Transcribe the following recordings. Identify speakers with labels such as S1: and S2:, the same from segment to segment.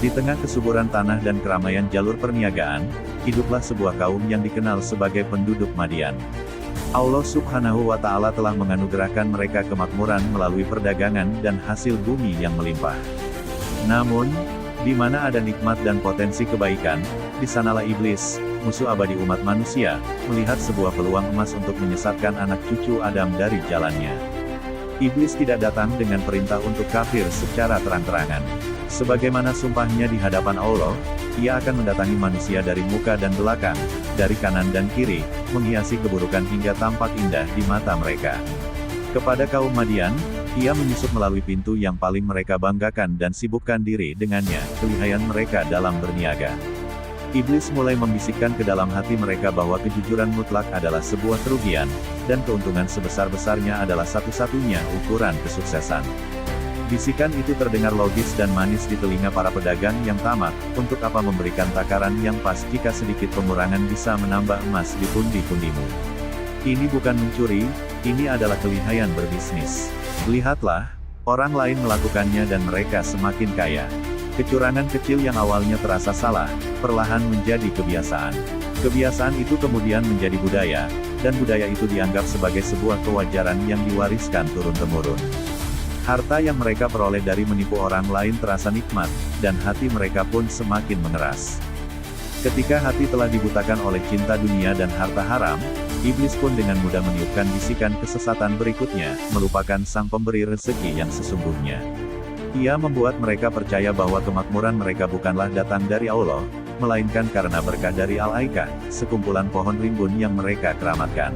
S1: Di tengah kesuburan tanah dan keramaian jalur perniagaan, hiduplah sebuah kaum yang dikenal sebagai penduduk Madian. Allah Subhanahu wa Ta'ala telah menganugerahkan mereka kemakmuran melalui perdagangan dan hasil bumi yang melimpah. Namun, di mana ada nikmat dan potensi kebaikan, di sanalah iblis, musuh abadi umat manusia, melihat sebuah peluang emas untuk menyesatkan anak cucu Adam dari jalannya. Iblis tidak datang dengan perintah untuk kafir secara terang-terangan. Sebagaimana sumpahnya di hadapan Allah, ia akan mendatangi manusia dari muka dan belakang, dari kanan dan kiri, menghiasi keburukan hingga tampak indah di mata mereka. Kepada kaum Madian, ia menyusup melalui pintu yang paling mereka banggakan dan sibukkan diri dengannya, kelihayan mereka dalam berniaga. Iblis mulai membisikkan ke dalam hati mereka bahwa kejujuran mutlak adalah sebuah kerugian, dan keuntungan sebesar-besarnya adalah satu-satunya ukuran kesuksesan. Bisikan itu terdengar logis dan manis di telinga para pedagang yang tamak, untuk apa memberikan takaran yang pas jika sedikit pengurangan bisa menambah emas di pundi-pundimu. Ini bukan mencuri, ini adalah kelihayan berbisnis. Lihatlah, orang lain melakukannya dan mereka semakin kaya. Kecurangan kecil yang awalnya terasa salah, perlahan menjadi kebiasaan. Kebiasaan itu kemudian menjadi budaya, dan budaya itu dianggap sebagai sebuah kewajaran yang diwariskan turun-temurun. Harta yang mereka peroleh dari menipu orang lain terasa nikmat, dan hati mereka pun semakin mengeras. Ketika hati telah dibutakan oleh cinta dunia dan harta haram, iblis pun dengan mudah meniupkan bisikan kesesatan berikutnya, melupakan sang pemberi rezeki yang sesungguhnya. Ia membuat mereka percaya bahwa kemakmuran mereka bukanlah datang dari Allah, melainkan karena berkah dari Al-Aika, sekumpulan pohon rimbun yang mereka keramatkan.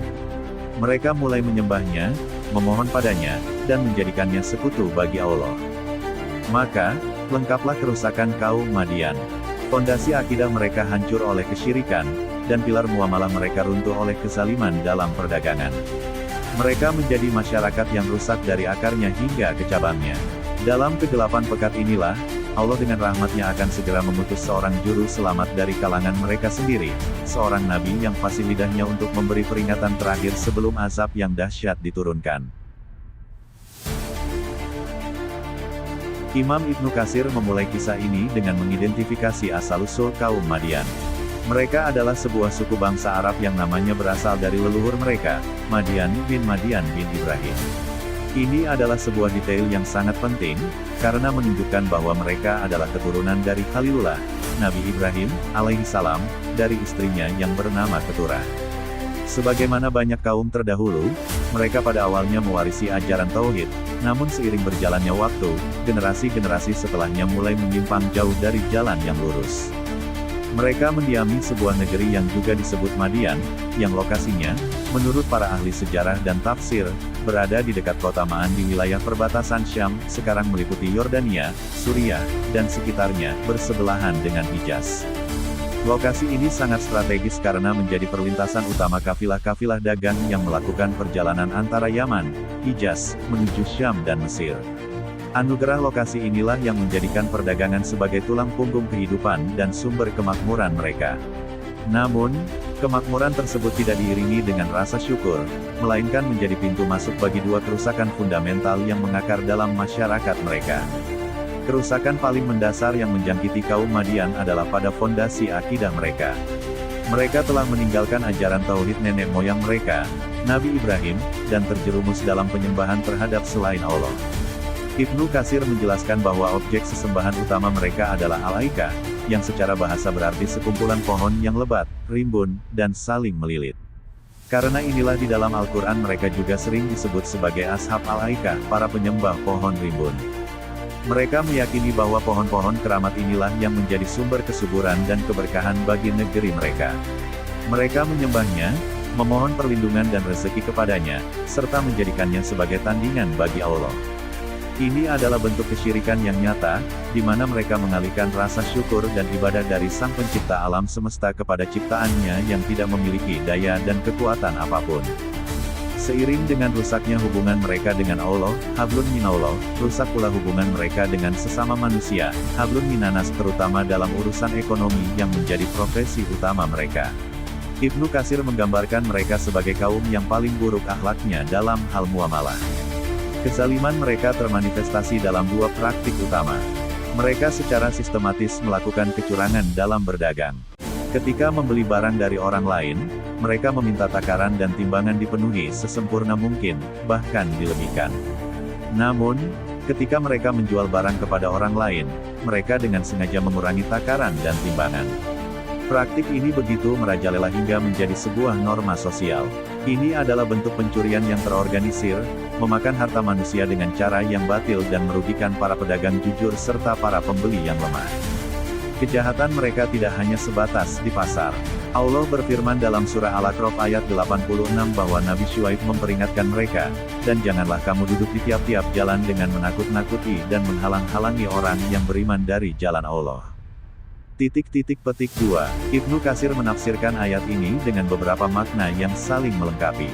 S1: Mereka mulai menyembahnya, memohon padanya, dan menjadikannya sekutu bagi Allah. Maka, lengkaplah kerusakan kaum Madian. Fondasi akidah mereka hancur oleh kesyirikan, dan pilar muamalah mereka runtuh oleh kezaliman dalam perdagangan. Mereka menjadi masyarakat yang rusak dari akarnya hingga ke cabangnya. Dalam kegelapan pekat inilah, Allah dengan rahmatnya akan segera mengutus seorang juru selamat dari kalangan mereka sendiri, seorang nabi yang fasih lidahnya untuk memberi peringatan terakhir sebelum azab yang dahsyat diturunkan. Imam Ibnu Katsir memulai kisah ini dengan mengidentifikasi asal-usul kaum Madian. Mereka adalah sebuah suku bangsa Arab yang namanya berasal dari leluhur mereka, Madian bin Ibrahim. Ini adalah sebuah detail yang sangat penting, karena menunjukkan bahwa mereka adalah keturunan dari Khalilullah, Nabi Ibrahim, alaihissalam, dari istrinya yang bernama Keturah. Sebagaimana banyak kaum terdahulu, mereka pada awalnya mewarisi ajaran Tauhid, namun seiring berjalannya waktu, generasi-generasi setelahnya mulai menyimpang jauh dari jalan yang lurus. Mereka mendiami sebuah negeri yang juga disebut Madian, yang lokasinya, menurut para ahli sejarah dan tafsir, berada di dekat kota Ma'an di wilayah perbatasan Syam, sekarang meliputi Yordania, Suriah, dan sekitarnya, bersebelahan dengan Hijaz. Lokasi ini sangat strategis karena menjadi perlintasan utama kafilah-kafilah dagang yang melakukan perjalanan antara Yaman, Hijaz, menuju Syam dan Mesir. Anugerah lokasi inilah yang menjadikan perdagangan sebagai tulang punggung kehidupan dan sumber kemakmuran mereka. Namun, kemakmuran tersebut tidak diiringi dengan rasa syukur, melainkan menjadi pintu masuk bagi dua kerusakan fundamental yang mengakar dalam masyarakat mereka. Kerusakan paling mendasar yang menjangkiti kaum Madian adalah pada fondasi akidah mereka. Mereka telah meninggalkan ajaran tauhid nenek moyang mereka, Nabi Ibrahim, dan terjerumus dalam penyembahan terhadap selain Allah. Ibnu Katsir menjelaskan bahwa objek sesembahan utama mereka adalah Al-Aika, yang secara bahasa berarti sekumpulan pohon yang lebat, rimbun, dan saling melilit. Karena inilah di dalam Al-Quran mereka juga sering disebut sebagai Ashab Al-Aika, para penyembah pohon rimbun. Mereka meyakini bahwa pohon-pohon keramat inilah yang menjadi sumber kesuburan dan keberkahan bagi negeri mereka. Mereka menyembahnya, memohon perlindungan dan rezeki kepadanya, serta menjadikannya sebagai tandingan bagi Allah. Ini adalah bentuk kesyirikan yang nyata, di mana mereka mengalihkan rasa syukur dan ibadah dari Sang Pencipta alam semesta kepada ciptaannya yang tidak memiliki daya dan kekuatan apapun. Seiring dengan rusaknya hubungan mereka dengan Allah, hablun minallah, rusak pula hubungan mereka dengan sesama manusia, hablun minanas, terutama dalam urusan ekonomi yang menjadi profesi utama mereka. Ibnu Katsir menggambarkan mereka sebagai kaum yang paling buruk akhlaknya dalam hal muamalah. Kezaliman mereka termanifestasi dalam dua praktik utama. Mereka secara sistematis melakukan kecurangan dalam berdagang. Ketika membeli barang dari orang lain, mereka meminta takaran dan timbangan dipenuhi sesempurna mungkin, bahkan dilebihkan. Namun, ketika mereka menjual barang kepada orang lain, mereka dengan sengaja mengurangi takaran dan timbangan. Praktik ini begitu merajalela hingga menjadi sebuah norma sosial. Ini adalah bentuk pencurian yang terorganisir, memakan harta manusia dengan cara yang batil dan merugikan para pedagang jujur serta para pembeli yang lemah. Kejahatan mereka tidak hanya sebatas di pasar. Allah berfirman dalam surah Al-A'raf ayat 86 bahwa Nabi Syuaib memperingatkan mereka, dan janganlah kamu duduk di tiap-tiap jalan dengan menakut-nakuti dan menghalang-halangi orang yang beriman dari jalan Allah. Petik 2. Ibnu Katsir menafsirkan ayat ini dengan beberapa makna yang saling melengkapi.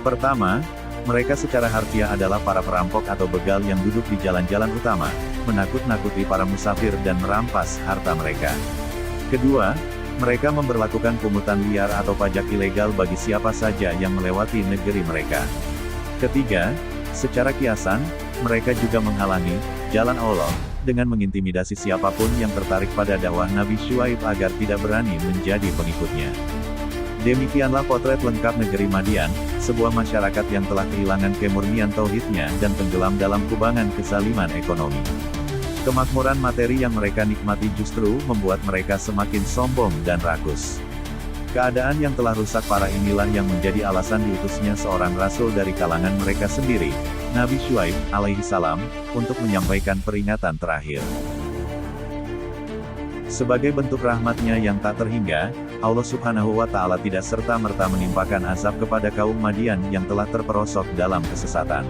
S1: Pertama, mereka secara harfiah adalah para perampok atau begal yang duduk di jalan-jalan utama, menakut-nakuti para musafir dan merampas harta mereka. Kedua, mereka memberlakukan pungutan liar atau pajak ilegal bagi siapa saja yang melewati negeri mereka. Ketiga, secara kiasan, mereka juga menghalangi jalan Allah dengan mengintimidasi siapapun yang tertarik pada dakwah Nabi Syuaib agar tidak berani menjadi pengikutnya. Demikianlah potret lengkap negeri Madian, sebuah masyarakat yang telah kehilangan kemurnian tauhidnya dan tenggelam dalam kubangan kezaliman ekonomi. Kemakmuran materi yang mereka nikmati justru membuat mereka semakin sombong dan rakus. Keadaan yang telah rusak parah inilah yang menjadi alasan diutusnya seorang rasul dari kalangan mereka sendiri, Nabi Syuaib, alaihi salam, untuk menyampaikan peringatan terakhir. Sebagai bentuk rahmatnya yang tak terhingga, Allah Subhanahu wa Ta'ala tidak serta-merta menimpakan azab kepada kaum Madian yang telah terperosok dalam kesesatan.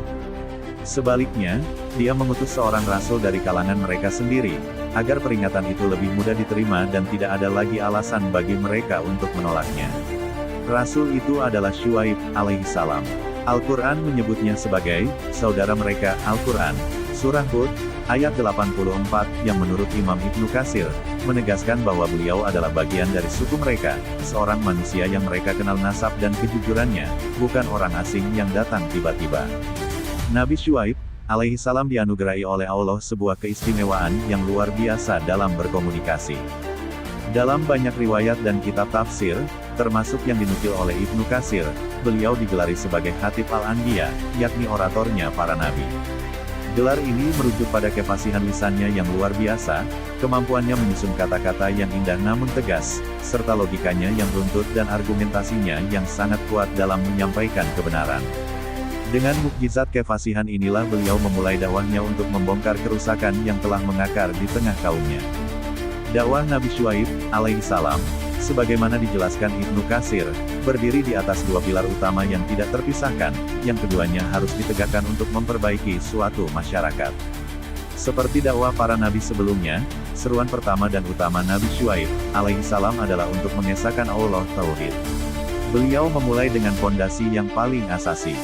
S1: Sebaliknya, Dia mengutus seorang rasul dari kalangan mereka sendiri, agar peringatan itu lebih mudah diterima dan tidak ada lagi alasan bagi mereka untuk menolaknya. Rasul itu adalah Syuaib, alaihi salam. Al-Quran menyebutnya sebagai saudara mereka. Al-Quran, Surah Hud, ayat 84, yang menurut Imam Ibnu Katsir, menegaskan bahwa beliau adalah bagian dari suku mereka, seorang manusia yang mereka kenal nasab dan kejujurannya, bukan orang asing yang datang tiba-tiba. Nabi Syuaib, alaihi salam dianugerahi oleh Allah sebuah keistimewaan yang luar biasa dalam berkomunikasi. Dalam banyak riwayat dan kitab tafsir, termasuk yang dinukil oleh Ibnu Katsir, beliau digelari sebagai Khatib Al-Anbiya, yakni oratornya para nabi. Gelar ini merujuk pada kefasihan lisannya yang luar biasa, kemampuannya menyusun kata-kata yang indah namun tegas, serta logikanya yang runtut dan argumentasinya yang sangat kuat dalam menyampaikan kebenaran. Dengan mukjizat kefasihan inilah beliau memulai dakwahnya untuk membongkar kerusakan yang telah mengakar di tengah kaumnya. Dakwah Nabi Syuaib, alaihi salam, sebagaimana dijelaskan Ibnu Katsir, berdiri di atas dua pilar utama yang tidak terpisahkan, yang keduanya harus ditegakkan untuk memperbaiki suatu masyarakat. Seperti dakwah para nabi sebelumnya, seruan pertama dan utama Nabi Syuaib, alaihi salam adalah untuk mengesahkan Allah Tauhid. Beliau memulai dengan fondasi yang paling asasi.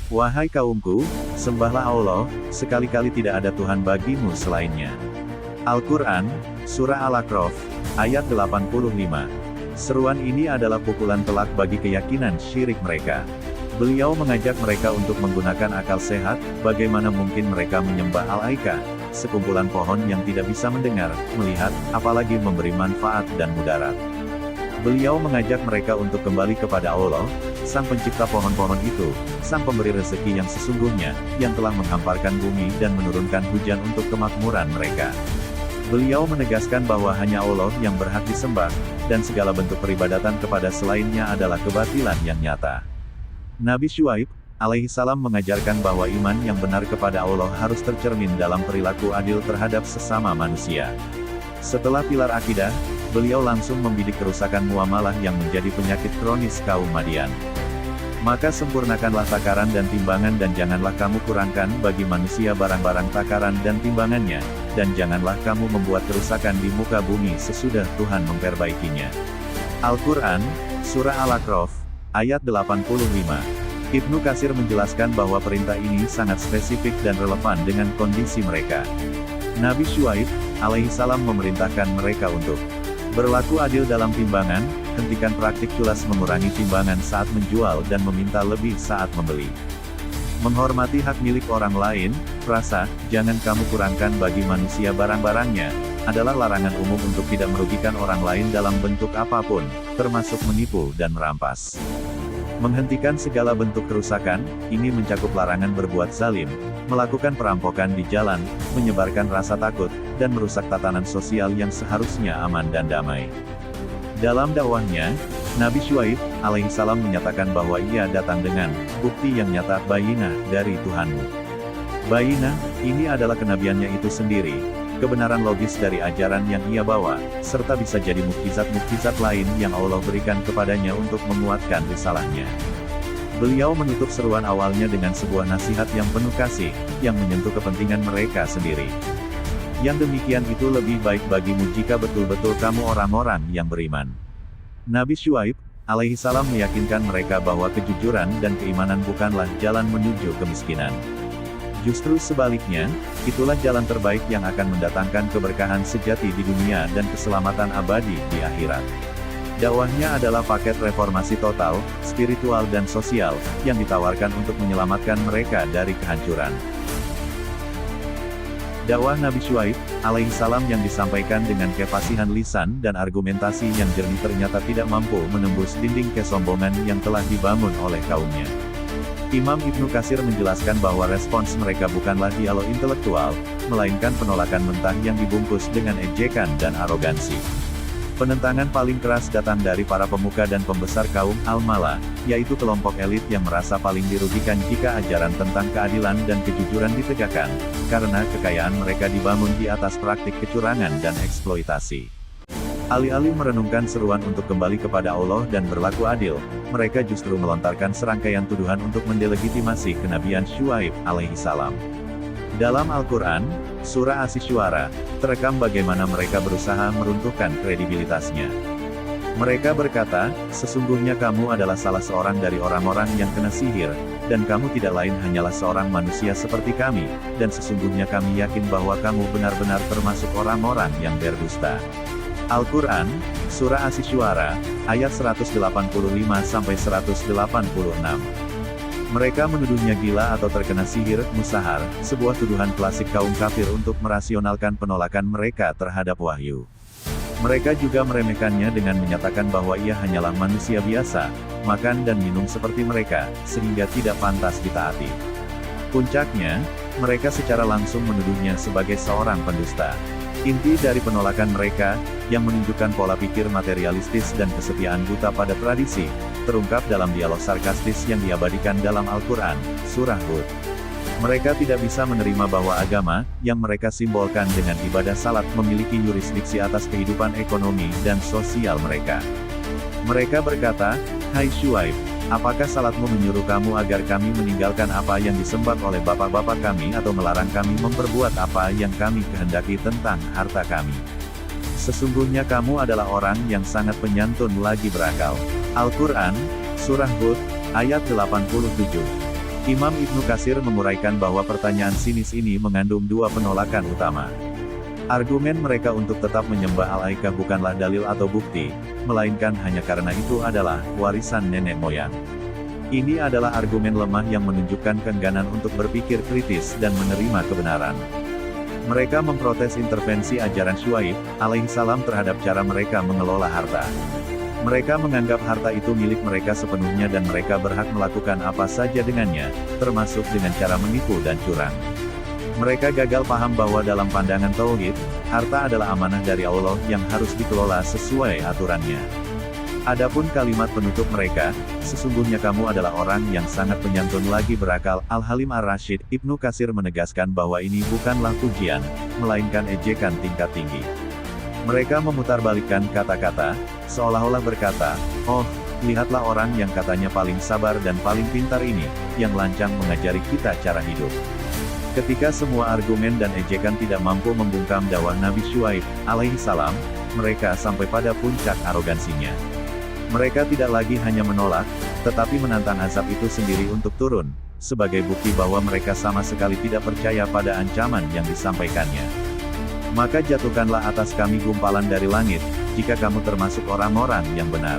S1: Wahai kaumku, sembahlah Allah, sekali-kali tidak ada Tuhan bagimu selainnya. Al-Quran, Surah Al-A'raf, ayat 85. Seruan ini adalah pukulan telak bagi keyakinan syirik mereka. Beliau mengajak mereka untuk menggunakan akal sehat, bagaimana mungkin mereka menyembah Al-Aika, sekumpulan pohon yang tidak bisa mendengar, melihat, apalagi memberi manfaat dan mudarat. Beliau mengajak mereka untuk kembali kepada Allah, Sang Pencipta pohon-pohon itu, Sang Pemberi rezeki yang sesungguhnya, yang telah menghamparkan bumi dan menurunkan hujan untuk kemakmuran mereka. Beliau menegaskan bahwa hanya Allah yang berhak disembah, dan segala bentuk peribadatan kepada selainnya adalah kebatilan yang nyata. Nabi Syuaib, alaihi salam mengajarkan bahwa iman yang benar kepada Allah harus tercermin dalam perilaku adil terhadap sesama manusia. Setelah pilar akidah, beliau langsung membidik kerusakan muamalah yang menjadi penyakit kronis kaum Madian. Maka sempurnakanlah takaran dan timbangan dan janganlah kamu kurangkan bagi manusia barang-barang takaran dan timbangannya, dan janganlah kamu membuat kerusakan di muka bumi sesudah Tuhan memperbaikinya. Al-Quran, Surah Al-A'raf, ayat 85. Ibnu Katsir menjelaskan bahwa perintah ini sangat spesifik dan relevan dengan kondisi mereka. Nabi Syuaib, alaihi salam memerintahkan mereka untuk berlaku adil dalam timbangan, hentikan praktik culas mengurangi timbangan saat menjual dan meminta lebih saat membeli. Menghormati hak milik orang lain, frasa, jangan kamu kurangkan bagi manusia barang-barangnya, adalah larangan umum untuk tidak merugikan orang lain dalam bentuk apapun, termasuk menipu dan merampas. Menghentikan segala bentuk kerusakan, ini mencakup larangan berbuat zalim, melakukan perampokan di jalan, menyebarkan rasa takut, dan merusak tatanan sosial yang seharusnya aman dan damai. Dalam dakwahnya, Nabi Syuaib alaihissalam menyatakan bahwa ia datang dengan bukti yang nyata bayinah dari Tuhanmu. Bayinah, ini adalah kenabiannya itu sendiri, kebenaran logis dari ajaran yang ia bawa, serta bisa jadi mukjizat-mukjizat lain yang Allah berikan kepadanya untuk menguatkan risalahnya. Beliau menutup seruan awalnya dengan sebuah nasihat yang penuh kasih, yang menyentuh kepentingan mereka sendiri. Yang demikian itu lebih baik bagimu jika betul-betul kamu orang-orang yang beriman. Nabi Syuaib alaihissalam meyakinkan mereka bahwa kejujuran dan keimanan bukanlah jalan menuju kemiskinan. Justru sebaliknya, itulah jalan terbaik yang akan mendatangkan keberkahan sejati di dunia dan keselamatan abadi di akhirat. Dakwahnya adalah paket reformasi total, spiritual dan sosial, yang ditawarkan untuk menyelamatkan mereka dari kehancuran. Dakwah Nabi Syuaib alaihissalam yang disampaikan dengan kefasihan lisan dan argumentasi yang jernih ternyata tidak mampu menembus dinding kesombongan yang telah dibangun oleh kaumnya. Imam Ibnu Katsir menjelaskan bahwa respons mereka bukanlah dialog intelektual, melainkan penolakan mentah yang dibungkus dengan ejekan dan arogansi. Penentangan paling keras datang dari para pemuka dan pembesar kaum Al-Mala, yaitu kelompok elit yang merasa paling dirugikan jika ajaran tentang keadilan dan kejujuran ditegakkan, karena kekayaan mereka dibangun di atas praktik kecurangan dan eksploitasi. Alih-alih merenungkan seruan untuk kembali kepada Allah dan berlaku adil, mereka justru melontarkan serangkaian tuduhan untuk mendelegitimasi kenabian Syuaib alaihissalam. Dalam Al-Quran, Surah Asy-Syu'ara, terekam bagaimana mereka berusaha meruntuhkan kredibilitasnya. Mereka berkata, sesungguhnya kamu adalah salah seorang dari orang-orang yang kena sihir, dan kamu tidak lain hanyalah seorang manusia seperti kami, dan sesungguhnya kami yakin bahwa kamu benar-benar termasuk orang-orang yang berdusta. Al-Quran, Surah Asy-Syu'ara, ayat 185-186. Mereka menuduhnya gila atau terkena sihir, musahar, sebuah tuduhan klasik kaum kafir untuk merasionalkan penolakan mereka terhadap wahyu. Mereka juga meremehkannya dengan menyatakan bahwa ia hanyalah manusia biasa, makan dan minum seperti mereka, sehingga tidak pantas ditaati. Puncaknya, mereka secara langsung menuduhnya sebagai seorang pendusta. Inti dari penolakan mereka, yang menunjukkan pola pikir materialistis dan kesetiaan buta pada tradisi, terungkap dalam dialog sarkastis yang diabadikan dalam Al-Quran, Surah Hud. Mereka tidak bisa menerima bahwa agama, yang mereka simbolkan dengan ibadah salat memiliki yurisdiksi atas kehidupan ekonomi dan sosial mereka. Mereka berkata, "Hai Syuaib, apakah salatmu menyuruh kamu agar kami meninggalkan apa yang disembah oleh bapak-bapak kami atau melarang kami memperbuat apa yang kami kehendaki tentang harta kami? Sesungguhnya kamu adalah orang yang sangat penyantun lagi berakal." Al-Quran, Surah Hud, ayat 87. Imam Ibnu Katsir menguraikan bahwa pertanyaan sinis ini mengandung dua penolakan utama. Argumen mereka untuk tetap menyembah Al-Aikah bukanlah dalil atau bukti, melainkan hanya karena itu adalah warisan nenek moyang. Ini adalah argumen lemah yang menunjukkan keengganan untuk berpikir kritis dan menerima kebenaran. Mereka memprotes intervensi ajaran Syuaib alaihissalam terhadap cara mereka mengelola harta. Mereka menganggap harta itu milik mereka sepenuhnya dan mereka berhak melakukan apa saja dengannya, termasuk dengan cara menipu dan curang. Mereka gagal paham bahwa dalam pandangan tauhid, harta adalah amanah dari Allah yang harus dikelola sesuai aturannya. Adapun kalimat penutup mereka, sesungguhnya kamu adalah orang yang sangat penyantun lagi berakal. Al-Halim Ar-Rasyid, Ibnu Katsir menegaskan bahwa ini bukanlah pujian, melainkan ejekan tingkat tinggi. Mereka memutarbalikkan kata-kata, seolah-olah berkata, "Oh, lihatlah orang yang katanya paling sabar dan paling pintar ini, yang lancang mengajari kita cara hidup." Ketika semua argumen dan ejekan tidak mampu membungkam dakwah Nabi Syuaib alaihissalam, mereka sampai pada puncak arogansinya. Mereka tidak lagi hanya menolak, tetapi menantang azab itu sendiri untuk turun, sebagai bukti bahwa mereka sama sekali tidak percaya pada ancaman yang disampaikannya. Maka jatuhkanlah atas kami gumpalan dari langit, jika kamu termasuk orang-orang yang benar.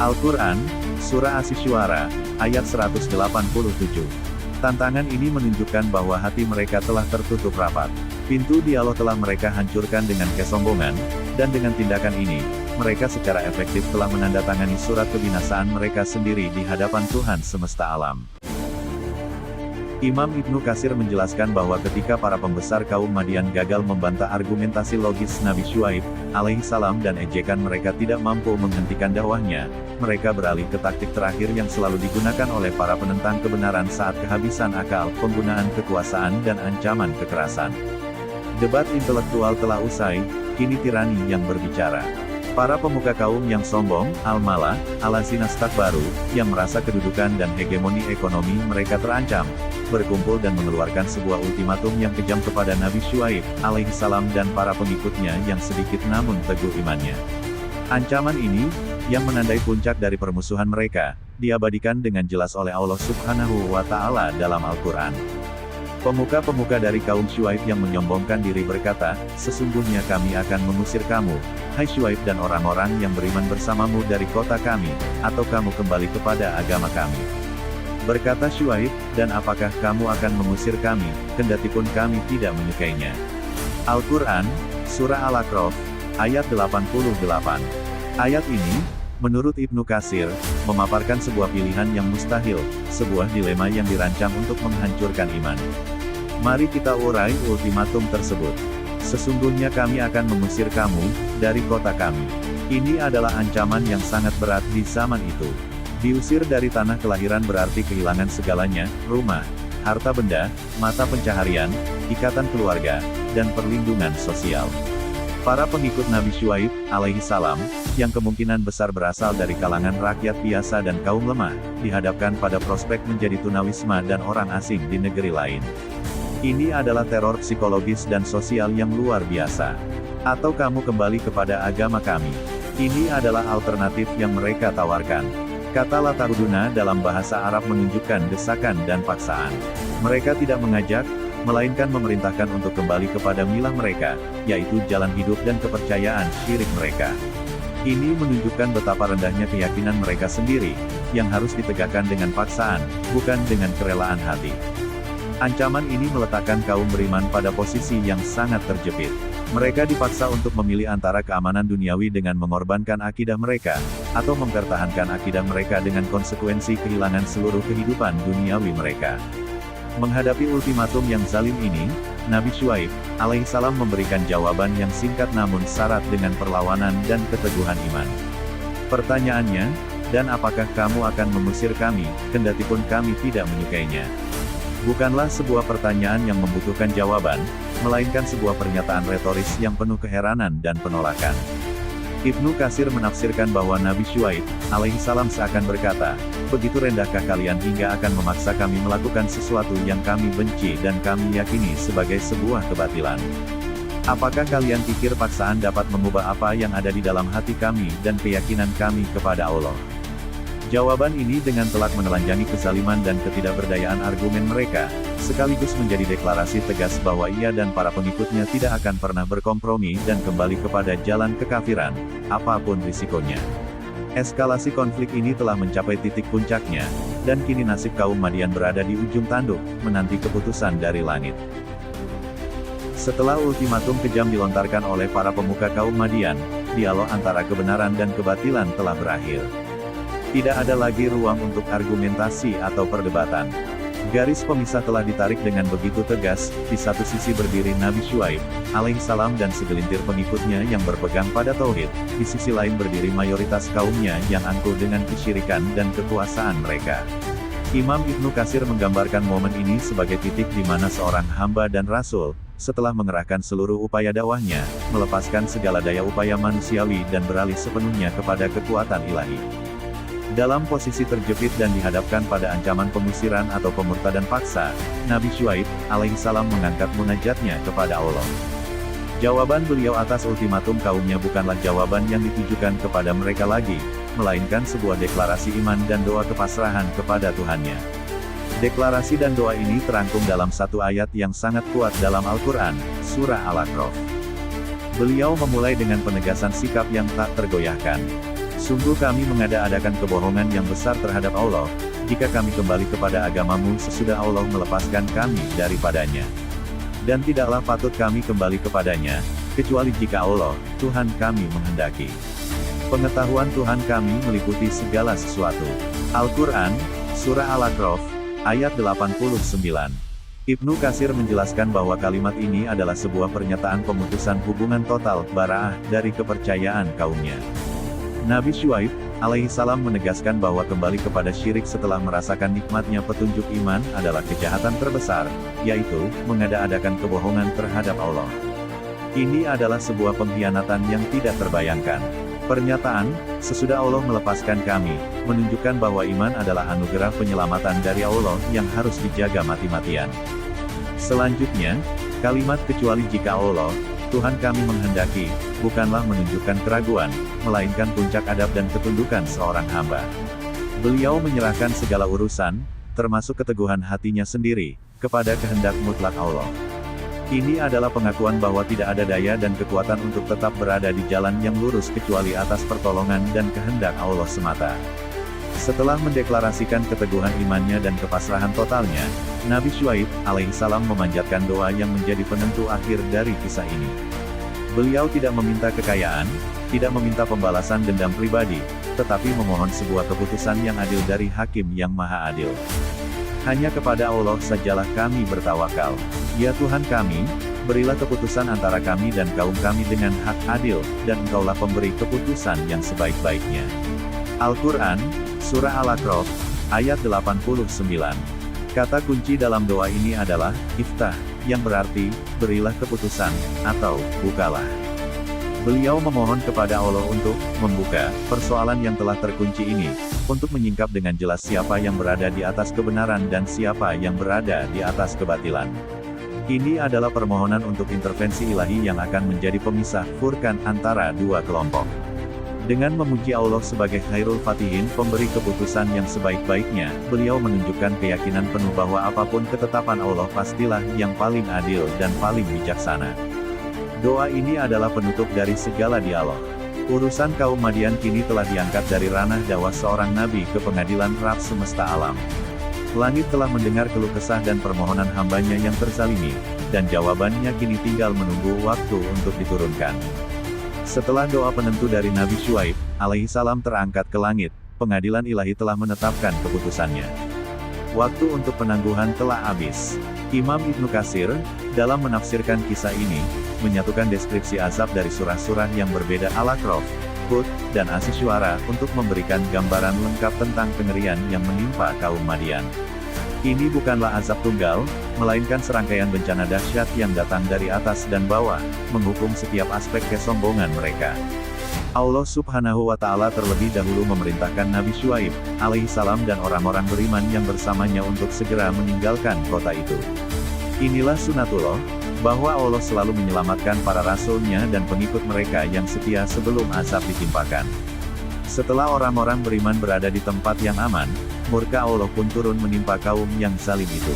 S1: Al-Quran, Surah Asy-Syu'ara, ayat 187. Tantangan ini menunjukkan bahwa hati mereka telah tertutup rapat. Pintu dialog telah mereka hancurkan dengan kesombongan, dan dengan tindakan ini, mereka secara efektif telah menandatangani surat kebinasaan mereka sendiri di hadapan Tuhan semesta alam. Imam Ibnu Katsir menjelaskan bahwa ketika para pembesar kaum Madian gagal membantah argumentasi logis Nabi Syuaib, alaihi salam dan ejekan mereka tidak mampu menghentikan dakwahnya, mereka beralih ke taktik terakhir yang selalu digunakan oleh para penentang kebenaran saat kehabisan akal, penggunaan kekuasaan dan ancaman kekerasan. Debat intelektual telah usai, kini tirani yang berbicara. Para pemuka kaum yang sombong, al-malah, al-lazina istakbaru, yang merasa kedudukan dan hegemoni ekonomi mereka terancam, berkumpul dan mengeluarkan sebuah ultimatum yang kejam kepada Nabi Syuaib, alaihi salam dan para pengikutnya yang sedikit namun teguh imannya. Ancaman ini, yang menandai puncak dari permusuhan mereka, diabadikan dengan jelas oleh Allah Subhanahu wa Ta'ala dalam Al-Quran. Pemuka-pemuka dari kaum Syuaib yang menyombongkan diri berkata, "Sesungguhnya kami akan mengusir kamu, hai Syuaib dan orang-orang yang beriman bersamamu dari kota kami, atau kamu kembali kepada agama kami." Berkata Syuaib, "Dan apakah kamu akan mengusir kami, kendatipun kami tidak menyukainya?" Al-Quran, Surah Al-A'raf, ayat 88. Ayat ini, menurut Ibnu Katsir, memaparkan sebuah pilihan yang mustahil, sebuah dilema yang dirancang untuk menghancurkan iman. Mari kita urai ultimatum tersebut. Sesungguhnya kami akan mengusir kamu, dari kota kami. Ini adalah ancaman yang sangat berat di zaman itu. Diusir dari tanah kelahiran berarti kehilangan segalanya, rumah, harta benda, mata pencaharian, ikatan keluarga, dan perlindungan sosial. Para pengikut Nabi Syuaib, alaihi salam, yang kemungkinan besar berasal dari kalangan rakyat biasa dan kaum lemah, dihadapkan pada prospek menjadi tunawisma dan orang asing di negeri lain. Ini adalah teror psikologis dan sosial yang luar biasa. Atau kamu kembali kepada agama kami. Ini adalah alternatif yang mereka tawarkan. Kata la ta'uduna dalam bahasa Arab menunjukkan desakan dan paksaan. Mereka tidak mengajak, melainkan memerintahkan untuk kembali kepada milah mereka, yaitu jalan hidup dan kepercayaan syirik mereka. Ini menunjukkan betapa rendahnya keyakinan mereka sendiri, yang harus ditegakkan dengan paksaan, bukan dengan kerelaan hati. Ancaman ini meletakkan kaum beriman pada posisi yang sangat terjepit. Mereka dipaksa untuk memilih antara keamanan duniawi dengan mengorbankan akidah mereka, atau mempertahankan akidah mereka dengan konsekuensi kehilangan seluruh kehidupan duniawi mereka. Menghadapi ultimatum yang zalim ini, Nabi Syuaib, alaihi salam memberikan jawaban yang singkat namun syarat dengan perlawanan dan keteguhan iman. Pertanyaannya, dan apakah kamu akan mengusir kami, kendatipun kami tidak menyukainya? Bukanlah sebuah pertanyaan yang membutuhkan jawaban, melainkan sebuah pernyataan retoris yang penuh keheranan dan penolakan. Ibnu Katsir menafsirkan bahwa Nabi Syuaib, alaihi salam seakan berkata, "Begitu rendahkah kalian hingga akan memaksa kami melakukan sesuatu yang kami benci dan kami yakini sebagai sebuah kebatilan? Apakah kalian pikir paksaan dapat mengubah apa yang ada di dalam hati kami dan keyakinan kami kepada Allah?" Jawaban ini dengan telak menelanjangi kezaliman dan ketidakberdayaan argumen mereka, sekaligus menjadi deklarasi tegas bahwa ia dan para pengikutnya tidak akan pernah berkompromi dan kembali kepada jalan kekafiran, apapun risikonya. Eskalasi konflik ini telah mencapai titik puncaknya, dan kini nasib kaum Madian berada di ujung tanduk, menanti keputusan dari langit. Setelah ultimatum kejam dilontarkan oleh para pemuka kaum Madian, dialog antara kebenaran dan kebatilan telah berakhir. Tidak ada lagi ruang untuk argumentasi atau perdebatan. Garis pemisah telah ditarik dengan begitu tegas, di satu sisi berdiri Nabi Syuaib, alaihi salam dan segelintir pengikutnya yang berpegang pada tauhid, di sisi lain berdiri mayoritas kaumnya yang angkuh dengan kesyirikan dan kekuasaan mereka. Imam Ibnu Katsir menggambarkan momen ini sebagai titik di mana seorang hamba dan rasul, setelah mengerahkan seluruh upaya dakwahnya, melepaskan segala daya upaya manusiawi dan beralih sepenuhnya kepada kekuatan ilahi. Dalam posisi terjepit dan dihadapkan pada ancaman pengusiran atau pemurtadan paksa, Nabi Syuaib, alaihi salam mengangkat munajatnya kepada Allah. Jawaban beliau atas ultimatum kaumnya bukanlah jawaban yang ditujukan kepada mereka lagi, melainkan sebuah deklarasi iman dan doa kepasrahan kepada Tuhannya. Deklarasi dan doa ini terangkum dalam satu ayat yang sangat kuat dalam Al-Quran, Surah Al-A'raf. Beliau memulai dengan penegasan sikap yang tak tergoyahkan. "Sungguh kami mengada-adakan kebohongan yang besar terhadap Allah, jika kami kembali kepada agamamu sesudah Allah melepaskan kami daripadanya. Dan tidaklah patut kami kembali kepadanya, kecuali jika Allah, Tuhan kami menghendaki. Pengetahuan Tuhan kami meliputi segala sesuatu. Al-Quran, Surah Al-A'raf, ayat 89. Ibnu Katsir menjelaskan bahwa kalimat ini adalah sebuah pernyataan pemutusan hubungan total, bara'ah, dari kepercayaan kaumnya. Nabi Syuaib, alaihissalam menegaskan bahwa kembali kepada syirik setelah merasakan nikmatnya petunjuk iman adalah kejahatan terbesar, yaitu, mengada-adakan kebohongan terhadap Allah. Ini adalah sebuah pengkhianatan yang tidak terbayangkan. Pernyataan, sesudah Allah melepaskan kami, menunjukkan bahwa iman adalah anugerah penyelamatan dari Allah yang harus dijaga mati-matian. Selanjutnya, kalimat kecuali jika Allah, Tuhan kami menghendaki, bukanlah menunjukkan keraguan, melainkan puncak adab dan ketundukan seorang hamba. Beliau menyerahkan segala urusan, termasuk keteguhan hatinya sendiri, kepada kehendak mutlak Allah. Ini adalah pengakuan bahwa tidak ada daya dan kekuatan untuk tetap berada di jalan yang lurus kecuali atas pertolongan dan kehendak Allah semata. Setelah mendeklarasikan keteguhan imannya dan kepasrahan totalnya, Nabi Syuaib, alaihissalam memanjatkan doa yang menjadi penentu akhir dari kisah ini. Beliau tidak meminta kekayaan, tidak meminta pembalasan dendam pribadi, tetapi memohon sebuah keputusan yang adil dari Hakim yang Maha Adil. Hanya kepada Allah sajalah kami bertawakal. Ya Tuhan kami, berilah keputusan antara kami dan kaum kami dengan hak adil, dan Engkaulah pemberi keputusan yang sebaik-baiknya. Al-Quran, Surah Al-A'raf, ayat 89. Kata kunci dalam doa ini adalah, iftah, yang berarti, berilah keputusan, atau, bukalah. Beliau memohon kepada Allah untuk membuka persoalan yang telah terkunci ini, untuk menyingkap dengan jelas siapa yang berada di atas kebenaran dan siapa yang berada di atas kebatilan. Ini adalah permohonan untuk intervensi ilahi yang akan menjadi pemisah, furqan, antara dua kelompok. Dengan memuji Allah sebagai Khairul Fatihin, pemberi keputusan yang sebaik-baiknya, beliau menunjukkan keyakinan penuh bahwa apapun ketetapan Allah pastilah yang paling adil dan paling bijaksana. Doa ini adalah penutup dari segala dialog. Urusan kaum Madian kini telah diangkat dari ranah dakwah seorang nabi ke pengadilan Rabb semesta alam. Langit telah mendengar keluh kesah dan permohonan hambanya yang terzalimi, dan jawabannya kini tinggal menunggu waktu untuk diturunkan. Setelah doa penentu dari Nabi Syuaib, alaihissalam terangkat ke langit, pengadilan ilahi telah menetapkan keputusannya. Waktu untuk penangguhan telah habis. Imam Ibnu Katsir, dalam menafsirkan kisah ini, menyatukan deskripsi azab dari surah-surah yang berbeda Al-A'raf, Hud, dan Asy-Syu'ara, untuk memberikan gambaran lengkap tentang kengerian yang menimpa kaum Madian. Ini bukanlah azab tunggal, melainkan serangkaian bencana dahsyat yang datang dari atas dan bawah, menghukum setiap aspek kesombongan mereka. Allah Subhanahu wa Ta'ala terlebih dahulu memerintahkan Nabi Syuaib, alaihissalam dan orang-orang beriman yang bersamanya untuk segera meninggalkan kota itu. Inilah sunatullah, bahwa Allah selalu menyelamatkan para rasulnya dan pengikut mereka yang setia sebelum azab ditimpakan. Setelah orang-orang beriman berada di tempat yang aman, murka Allah pun turun menimpa kaum yang zalim itu.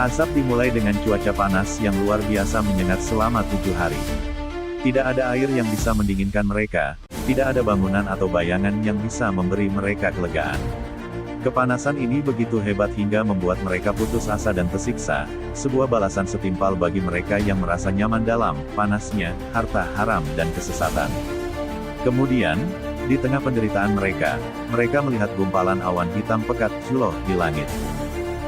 S1: Azab dimulai dengan cuaca panas yang luar biasa menyengat selama 7 hari. Tidak ada air yang bisa mendinginkan mereka, tidak ada bangunan atau bayangan yang bisa memberi mereka kelegaan. Kepanasan ini begitu hebat hingga membuat mereka putus asa dan tersiksa, sebuah balasan setimpal bagi mereka yang merasa nyaman dalam panasnya, harta haram dan kesesatan. Kemudian, di tengah penderitaan mereka melihat gumpalan awan hitam pekat zuloh di langit.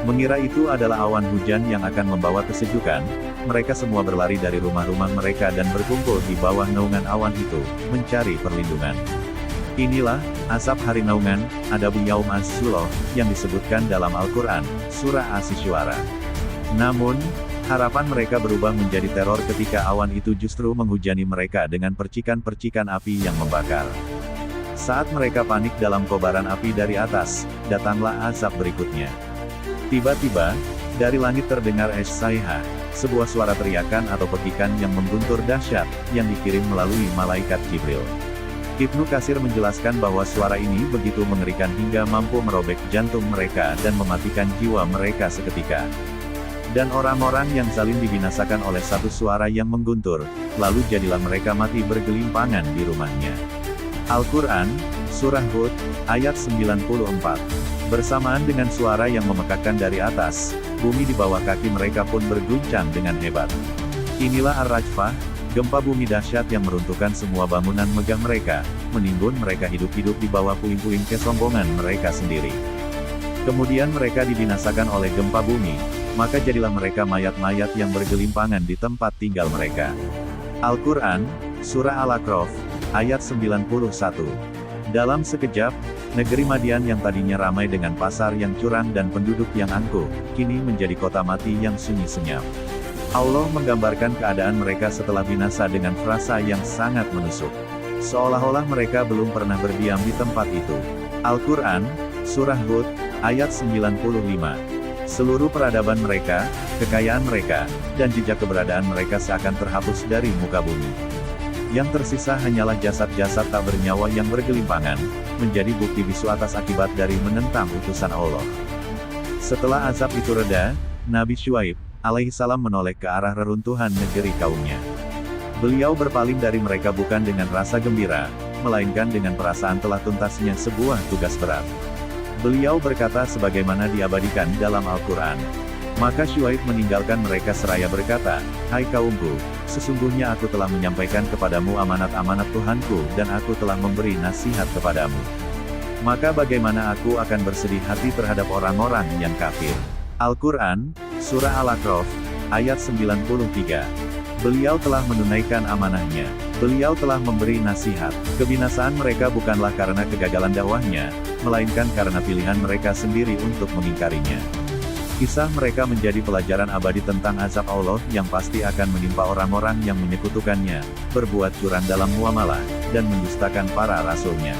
S1: Mengira itu adalah awan hujan yang akan membawa kesejukan, mereka semua berlari dari rumah-rumah mereka dan berkumpul di bawah naungan awan itu, mencari perlindungan. Inilah, asap hari naungan, adabu yaum az-zuloh, yang disebutkan dalam Al-Quran, Surah Asy-Syu'ara. Namun, harapan mereka berubah menjadi teror ketika awan itu justru menghujani mereka dengan percikan-percikan api yang membakar. Saat mereka panik dalam kobaran api dari atas, datanglah azab berikutnya. Tiba-tiba, dari langit terdengar es-sayhah, sebuah suara teriakan atau pekikan yang mengguntur dahsyat, yang dikirim melalui malaikat Jibril. Ibnu Katsir menjelaskan bahwa suara ini begitu mengerikan hingga mampu merobek jantung mereka dan mematikan jiwa mereka seketika. Dan orang-orang yang zalim dibinasakan oleh satu suara yang mengguntur, lalu jadilah mereka mati bergelimpangan di rumahnya. Al-Quran, Surah Hud, ayat 94. Bersamaan dengan suara yang memekakkan dari atas, bumi di bawah kaki mereka pun berguncang dengan hebat. Inilah Ar-Rajfah, gempa bumi dahsyat yang meruntuhkan semua bangunan megah mereka, menimbun mereka hidup-hidup di bawah puing-puing kesombongan mereka sendiri. Kemudian mereka dibinasakan oleh gempa bumi, maka jadilah mereka mayat-mayat yang bergelimpangan di tempat tinggal mereka. Al-Quran, Surah Al-A'raf, ayat 91. Dalam sekejap, negeri Madian yang tadinya ramai dengan pasar yang curang dan penduduk yang angkuh, kini menjadi kota mati yang sunyi senyap. Allah menggambarkan keadaan mereka setelah binasa dengan frasa yang sangat menusuk. Seolah-olah mereka belum pernah berdiam di tempat itu. Al-Quran, Surah Hud, ayat 95. Seluruh peradaban mereka, kekayaan mereka, dan jejak keberadaan mereka seakan terhapus dari muka bumi. Yang tersisa hanyalah jasad-jasad tak bernyawa yang bergelimpangan, menjadi bukti bisu atas akibat dari menentang utusan Allah. Setelah azab itu reda, Nabi Syuaib, alaihissalam menoleh ke arah reruntuhan negeri kaumnya. Beliau berpaling dari mereka bukan dengan rasa gembira, melainkan dengan perasaan telah tuntasnya sebuah tugas berat. Beliau berkata sebagaimana diabadikan dalam Al-Quran. Maka Syuaib meninggalkan mereka seraya berkata, "Hai kaumku, sesungguhnya aku telah menyampaikan kepadamu amanat-amanat Tuhanku dan aku telah memberi nasihat kepadamu. Maka bagaimana aku akan bersedih hati terhadap orang-orang yang kafir?" Al-Quran, Surah Al-A'raf, ayat 93. Beliau telah menunaikan amanahnya. Beliau telah memberi nasihat. Kebinasaan mereka bukanlah karena kegagalan dakwahnya, melainkan karena pilihan mereka sendiri untuk mengingkarinya. Kisah mereka menjadi pelajaran abadi tentang azab Allah yang pasti akan menimpa orang-orang yang menyekutukannya, berbuat curang dalam muamalah, dan mendustakan para rasulnya.